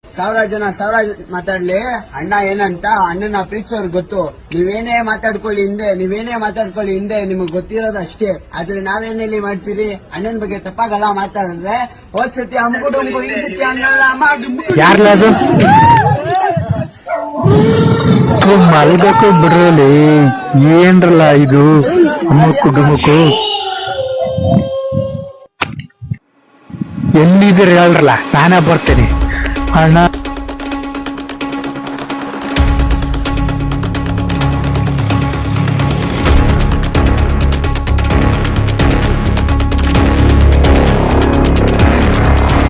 ಸಾವಿರ ಜನ ಮಾತಾಡ್ಲಿ, ಅಣ್ಣ ಏನಂತ ಅಣ್ಣನ ಪ್ರೀತಿಸೋರ್ ಗೊತ್ತು. ನೀವೇನೇ ಮಾತಾಡ್ಕೊಳ್ಳಿ ಹಿಂದೆ ನಿಮಗ್ ಗೊತ್ತಿರೋದು ಅಷ್ಟೇ. ಆದ್ರೆ ನಾವೇನೇಲಿ ಮಾಡ್ತೀರಿ, ಅಣ್ಣನ ಬಗ್ಗೆ ತಪ್ಪಾಗಲ್ಲ ಮಾತಾಡಿದ್ರೆ ಹೋದ್ ಸತಿ ಅಮ್ಗುಡುಂಗು ಈ ಸತಿ ಯಾರ್ಲದು ಮಲ್ಬೇಕು ಬಿಡ್ರಲ್ಲಿ ಏನ್ರಲ್ಲ ಇದು ಅಮ್ಮಕ್ಕು ಡುಮಕ್ಕು. ಎಲ್ಲಿದ್ರೆ ಹೇಳ್ರಲ್ಲ, ನಾನೇ ಬರ್ತೇನೆ ಅಣ್ಣ.